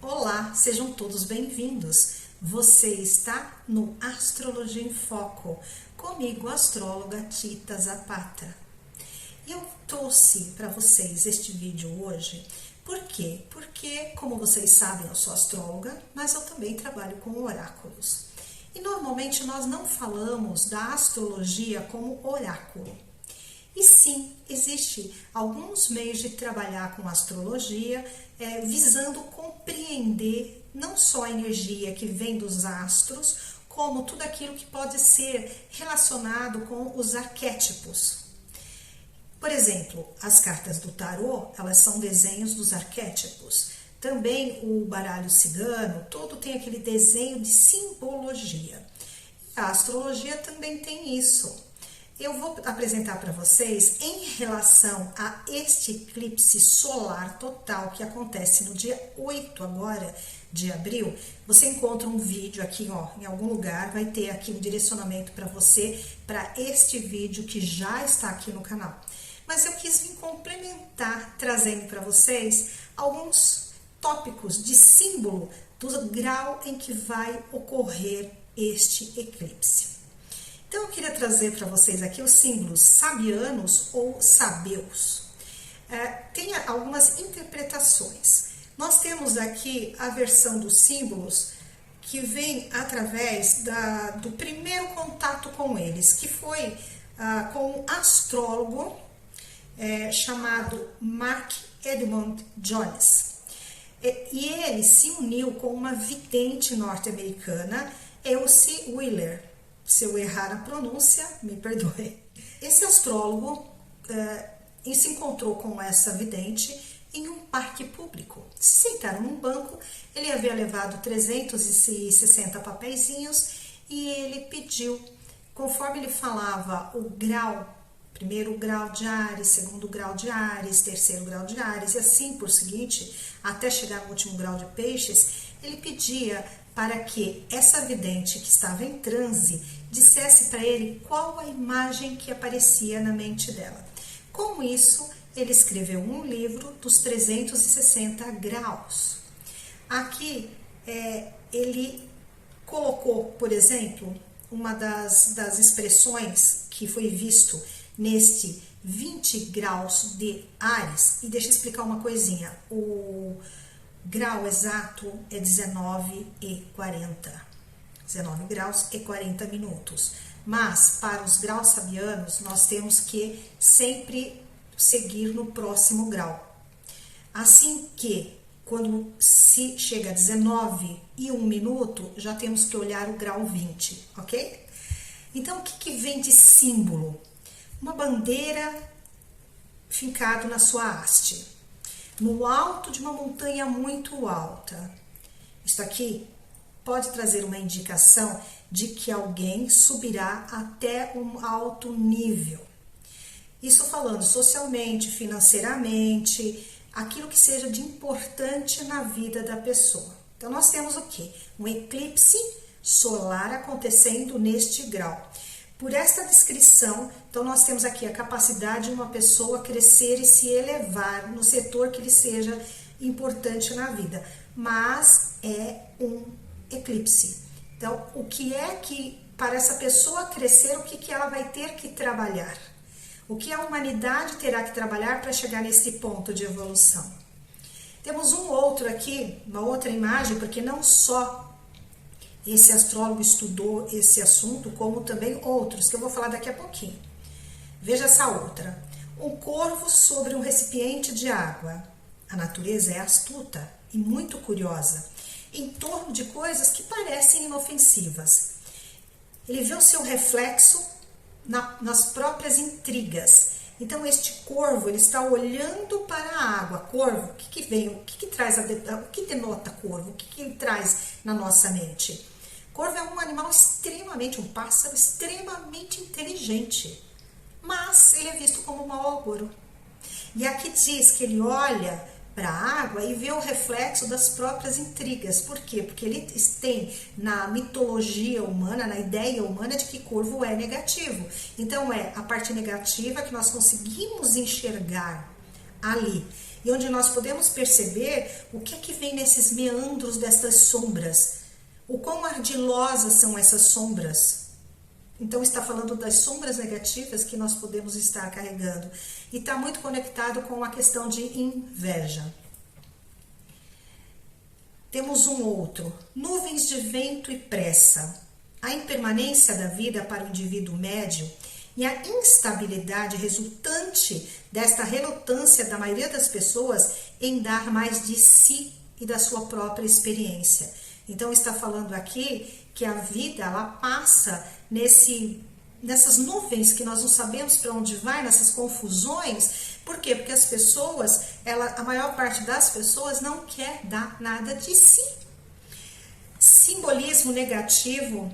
Olá, sejam todos bem-vindos. Você está no Astrologia em Foco, comigo, a astróloga Tita Zapata. Eu trouxe para vocês este vídeo hoje, por quê? Porque, como vocês sabem, eu sou astróloga, mas eu também trabalho com oráculos. E normalmente nós não falamos da astrologia como oráculo. E sim, existe alguns meios de trabalhar com astrologia, visando compreender não só a energia que vem dos astros, como tudo aquilo que pode ser relacionado com os arquétipos. Por exemplo, as cartas do tarô, elas são desenhos dos arquétipos. Também o baralho cigano, todo tem aquele desenho de simbologia. A astrologia também tem isso. Eu vou apresentar para vocês em relação a este eclipse solar total que acontece no dia 8 agora de abril. Você encontra um vídeo aqui, ó, em algum lugar, vai ter aqui um direcionamento para você, para este vídeo que já está aqui no canal. Mas eu quis vir complementar, trazendo para vocês alguns tópicos de símbolo do grau em que vai ocorrer este eclipse. Então, eu queria trazer para vocês aqui os símbolos sabianos ou sabeus. Tem algumas interpretações. Nós temos aqui a versão dos símbolos que vem através do primeiro contato com eles, que foi com um astrólogo chamado Mark Edmund Jones. E ele se uniu com uma vidente norte-americana, Elsie Wheeler. Se eu errar a pronúncia, me perdoe. Esse astrólogo se encontrou com essa vidente em um parque público. Se sentaram num banco, ele havia levado 360 papeizinhos e ele pediu, conforme ele falava o grau, primeiro grau de Áries, segundo grau de Áries, terceiro grau de Áries, e assim por seguinte, até chegar no último grau de Peixes, ele pedia para que essa vidente que estava em transe dissesse para ele qual a imagem que aparecia na mente dela. Com isso, ele escreveu um livro dos 360 graus. Aqui, ele colocou, por exemplo, uma das expressões que foi visto neste 20 graus de Áries. E deixa eu explicar uma coisinha. O grau exato é 19:40. 19 graus e 40 minutos. Mas, para os graus sabianos, nós temos que sempre seguir no próximo grau. Assim que, quando se chega a 19:01, já temos que olhar o grau 20, ok? Então, o que vem de símbolo? Uma bandeira fincada na sua haste, no alto de uma montanha muito alta. Isso aqui pode trazer uma indicação de que alguém subirá até um alto nível. Isso falando socialmente, financeiramente, aquilo que seja de importante na vida da pessoa. Então, nós temos o quê? Um eclipse solar acontecendo neste grau. Por esta descrição, então nós temos aqui a capacidade de uma pessoa crescer e se elevar no setor que lhe seja importante na vida, mas é um eclipse. Então, o que é que, para essa pessoa crescer, o que ela vai ter que trabalhar? O que a humanidade terá que trabalhar para chegar nesse ponto de evolução? Temos um outro aqui, uma outra imagem, porque não só esse astrólogo estudou esse assunto, como também outros, que eu vou falar daqui a pouquinho. Veja essa outra. Um corvo sobre um recipiente de água. A natureza é astuta e muito curiosa, em torno de coisas que parecem inofensivas. Ele vê o seu reflexo nas próprias intrigas. Então, este corvo, ele está olhando para a água. Corvo, o que vem? O que traz o que denota corvo? O que ele traz na nossa mente? Corvo é um animal um pássaro extremamente inteligente, mas ele é visto como mau agouro. E aqui diz que ele olha para a água e vê o reflexo das próprias intrigas. Por quê? Porque ele tem na mitologia humana, na ideia humana de que corvo é negativo. Então, é a parte negativa que nós conseguimos enxergar ali. e onde nós podemos perceber o que é que vem nesses meandros dessas sombras, o quão ardilosas são essas sombras. Então está falando das sombras negativas que nós podemos estar carregando, e está muito conectado com a questão de inveja. Temos um outro, nuvens de vento e pressa. A impermanência da vida para o indivíduo médio e a instabilidade resultante desta relutância da maioria das pessoas em dar mais de si e da sua própria experiência. Então está falando aqui que a vida ela passa nessas nuvens que nós não sabemos para onde vai, nessas confusões. Por quê? Porque as pessoas, a maior parte das pessoas não quer dar nada de si. Simbolismo negativo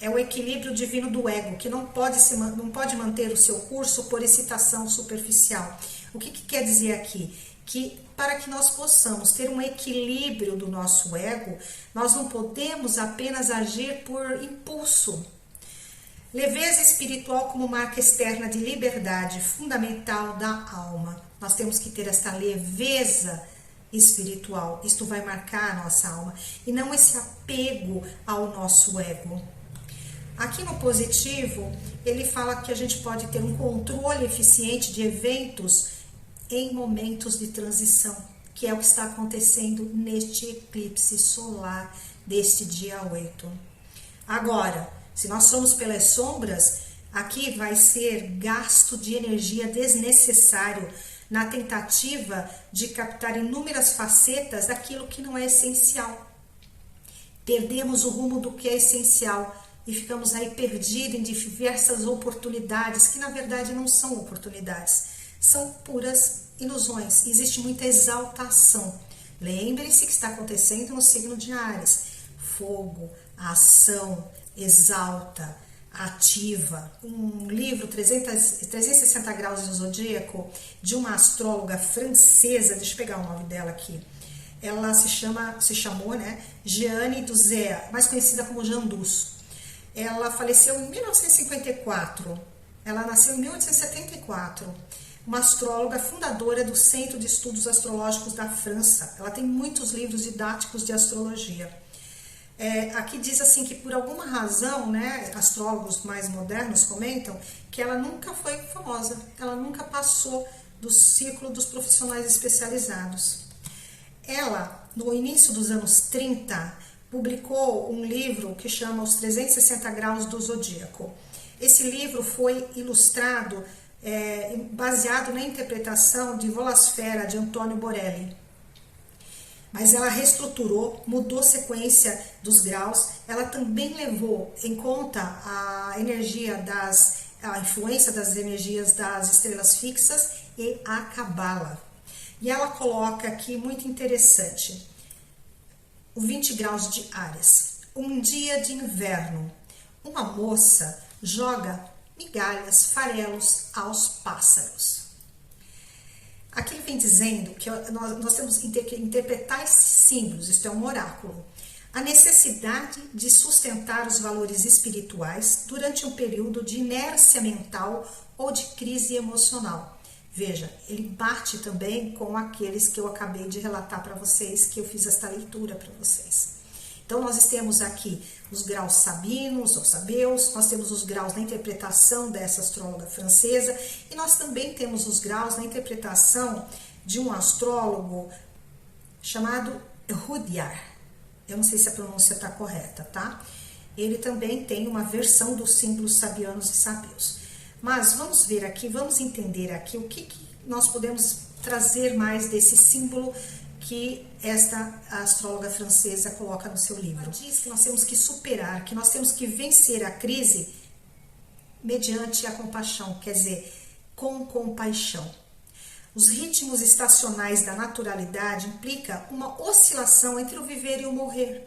é o equilíbrio divino do ego, que não pode manter o seu curso por excitação superficial. O que quer dizer aqui? Que para que nós possamos ter um equilíbrio do nosso ego, nós não podemos apenas agir por impulso. Leveza espiritual como marca externa de liberdade fundamental da alma. Nós temos que ter essa leveza espiritual. Isto vai marcar a nossa alma e não esse apego ao nosso ego. Aqui no positivo, ele fala que a gente pode ter um controle eficiente de eventos em momentos de transição, que é o que está acontecendo neste eclipse solar deste dia 8. Agora, se nós somos pelas sombras, aqui vai ser gasto de energia desnecessário na tentativa de captar inúmeras facetas daquilo que não é essencial. Perdemos o rumo do que é essencial e ficamos aí perdidos em diversas oportunidades, que na verdade não são oportunidades, são puras ilusões. Existe muita exaltação. Lembre-se que está acontecendo no signo de Áries. Fogo, ação, exalta, ativa. Um livro 360 graus do zodíaco de uma astróloga francesa, deixa eu pegar o nome dela aqui. Ela se chamou, né, Jeanne Duzea, mais conhecida como Jandus. Ela faleceu em 1954. Ela nasceu em 1874. Uma astróloga fundadora do Centro de Estudos Astrológicos da França. Ela tem muitos livros didáticos de astrologia. Aqui diz assim que por alguma razão, né, astrólogos mais modernos comentam que ela nunca foi famosa, ela nunca passou do círculo dos profissionais especializados. Ela, no início dos anos 30, publicou um livro que chama Os 360 Graus do Zodíaco. Esse livro foi ilustrado, baseado na interpretação de Volasfera, de Antônio Borelli. Mas ela reestruturou, mudou a sequência dos graus, ela também levou em conta a influência das energias das estrelas fixas e a Cabala. E ela coloca aqui, muito interessante, o 20 graus de Áries. Um dia de inverno, uma moça joga migalhas, farelos aos pássaros. Aqui ele vem dizendo que nós temos que interpretar esses símbolos, isto é um oráculo. A necessidade de sustentar os valores espirituais durante um período de inércia mental ou de crise emocional. Veja, ele bate também com aqueles que eu acabei de relatar para vocês, que eu fiz esta leitura para vocês. Então, nós temos aqui os graus sabinos ou sabeus, nós temos os graus na interpretação dessa astróloga francesa, e nós também temos os graus na interpretação de um astrólogo chamado Rudyard. Eu não sei se a pronúncia está correta, tá? Ele também tem uma versão dos símbolos sabianos e sabeus. Mas vamos ver aqui, vamos entender aqui o que nós podemos trazer mais desse símbolo que esta astróloga francesa coloca no seu livro. Ela diz que nós temos que superar, que nós temos que vencer a crise mediante a compaixão, quer dizer, com compaixão. Os ritmos estacionais da naturalidade implicam uma oscilação entre o viver e o morrer.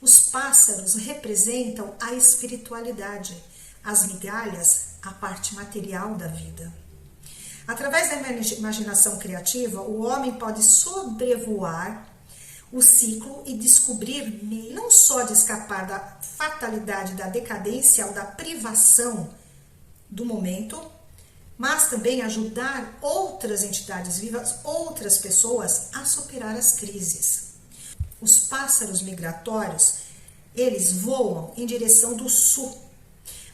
Os pássaros representam a espiritualidade, as migalhas, a parte material da vida. Através da imaginação criativa, o homem pode sobrevoar o ciclo e descobrir meios não só de escapar da fatalidade da decadência ou da privação do momento, mas também ajudar outras entidades vivas, outras pessoas a superar as crises. Os pássaros migratórios, eles voam em direção do sul,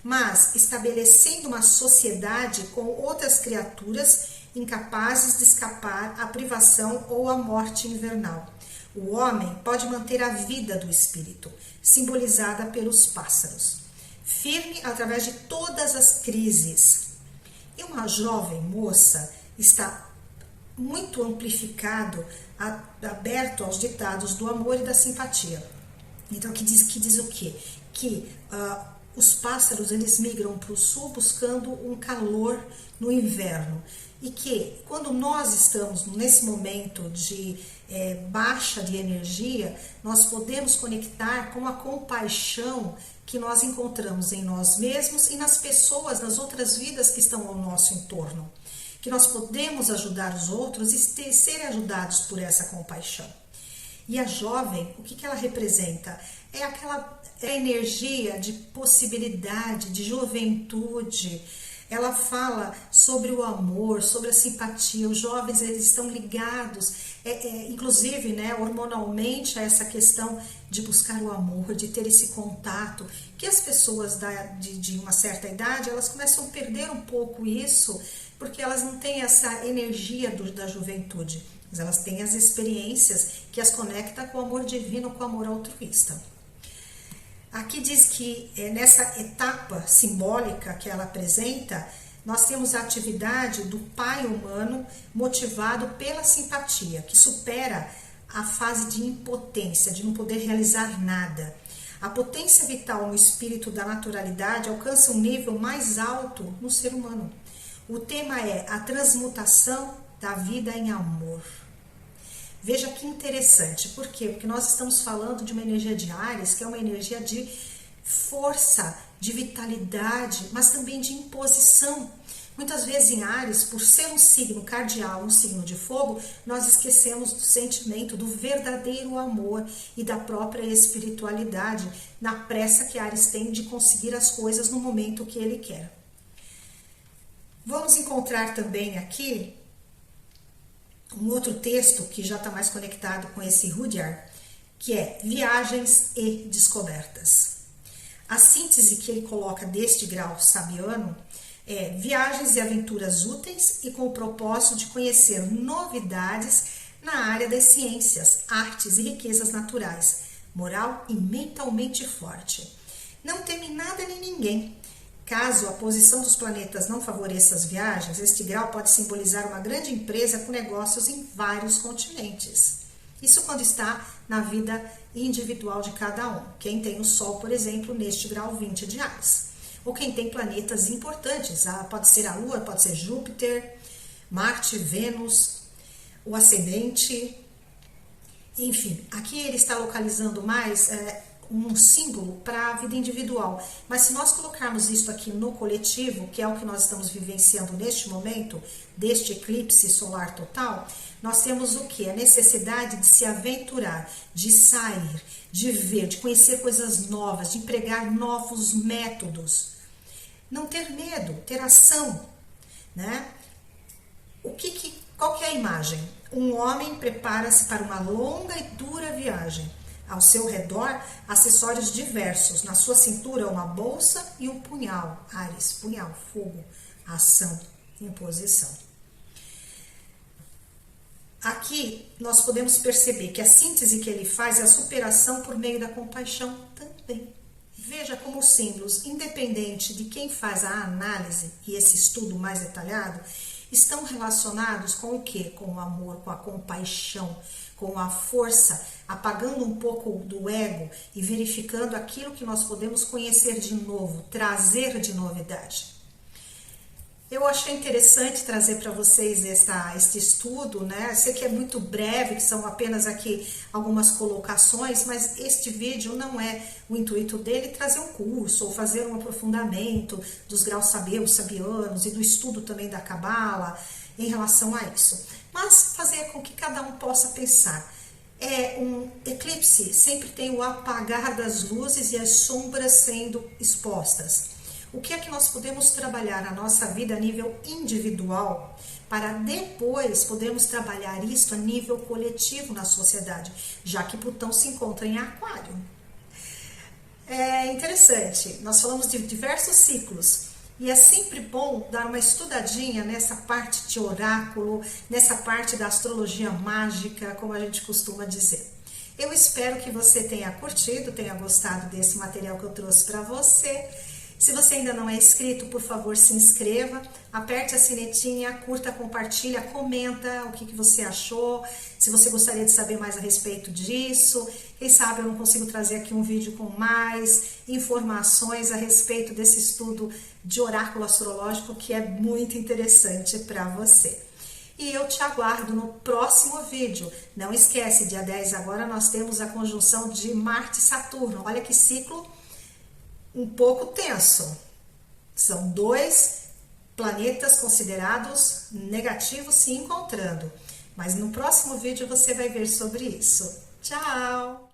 mas estabelecendo uma sociedade com outras criaturas incapazes de escapar à privação ou à morte invernal. O homem pode manter a vida do espírito, simbolizada pelos pássaros, firme através de todas as crises. E uma jovem moça está muito amplificado, aberto aos ditados do amor e da simpatia. Então, que diz o quê? Que os pássaros, eles migram para o sul buscando um calor no inverno. E que quando nós estamos nesse momento de baixa de energia, nós podemos conectar com a compaixão que nós encontramos em nós mesmos e nas pessoas, nas outras vidas que estão ao nosso entorno. Que nós podemos ajudar os outros e serem ajudados por essa compaixão. E a jovem, o que ela representa? É aquela energia de possibilidade, de juventude. Ela fala sobre o amor, sobre a simpatia. Os jovens, eles estão ligados, inclusive, né, hormonalmente, a essa questão de buscar o amor, de ter esse contato, que as pessoas de uma certa idade, elas começam a perder um pouco isso, porque elas não têm essa energia da juventude, mas elas têm as experiências que as conectam com o amor divino, com o amor altruísta. Aqui diz que nessa etapa simbólica que ela apresenta, nós temos a atividade do pai humano motivado pela simpatia, que supera a fase de impotência, de não poder realizar nada. A potência vital no espírito da naturalidade alcança um nível mais alto no ser humano. O tema é a transmutação da vida em amor. Veja que interessante, por quê? Porque nós estamos falando de uma energia de Áries, que é uma energia de força, de vitalidade, mas também de imposição. Muitas vezes em Áries, por ser um signo cardial, um signo de fogo, nós esquecemos do sentimento, do verdadeiro amor e da própria espiritualidade, na pressa que Áries tem de conseguir as coisas no momento que ele quer. Vamos encontrar também aqui um outro texto que já está mais conectado com esse Rudyard, que é Viagens e Descobertas. A síntese que ele coloca deste grau sabiano é viagens e aventuras úteis e com o propósito de conhecer novidades na área das ciências, artes e riquezas naturais, moral e mentalmente forte. Não teme nada nem ninguém. Caso a posição dos planetas não favoreça as viagens, este grau pode simbolizar uma grande empresa com negócios em vários continentes. Isso quando está na vida individual de cada um. Quem tem o Sol, por exemplo, neste grau 20 de Áries. Ou quem tem planetas importantes, pode ser a Lua, pode ser Júpiter, Marte, Vênus, o ascendente. Enfim, aqui ele está localizando mais um símbolo para a vida individual. Mas se nós colocarmos isso aqui no coletivo, que é o que nós estamos vivenciando neste momento, deste eclipse solar total, nós temos o que? A necessidade de se aventurar, de sair, de ver, de conhecer coisas novas, de empregar novos métodos. Não ter medo, ter ação, né? Qual que é a imagem? Um homem prepara-se para uma longa e dura viagem. Ao seu redor, acessórios diversos. Na sua cintura, uma bolsa e um punhal. Áries, punhal, fogo, ação, imposição. Aqui, nós podemos perceber que a síntese que ele faz é a superação por meio da compaixão também. Veja como os símbolos, independente de quem faz a análise e esse estudo mais detalhado, estão relacionados com o quê? Com o amor, com a compaixão, com a força, apagando um pouco do ego e verificando aquilo que nós podemos conhecer de novo, trazer de novidade. Eu achei interessante trazer para vocês este estudo, né? Eu sei que é muito breve, que são apenas aqui algumas colocações, mas este vídeo não é o intuito dele trazer um curso ou fazer um aprofundamento dos graus sabianos e do estudo também da Cabala em relação a isso. Mas fazer com que cada um possa pensar. Um eclipse sempre tem o apagar das luzes e as sombras sendo expostas. o que é que nós podemos trabalhar na nossa vida a nível individual, para depois podermos trabalhar isso a nível coletivo na sociedade, já que Plutão se encontra em Aquário. É interessante, nós falamos de diversos ciclos, e é sempre bom dar uma estudadinha nessa parte de oráculo, nessa parte da astrologia mágica, como a gente costuma dizer. Eu espero que você tenha curtido, tenha gostado desse material que eu trouxe para você. Se você ainda não é inscrito, por favor, se inscreva, aperte a sinetinha, curta, compartilha, comenta o que você achou, se você gostaria de saber mais a respeito disso. Quem sabe eu não consigo trazer aqui um vídeo com mais informações a respeito desse estudo de oráculo astrológico que é muito interessante para você. E eu te aguardo no próximo vídeo. Não esquece, dia 10 agora nós temos a conjunção de Marte e Saturno. Olha que ciclo um pouco tenso. São dois planetas considerados negativos se encontrando. Mas no próximo vídeo você vai ver sobre isso. Tchau!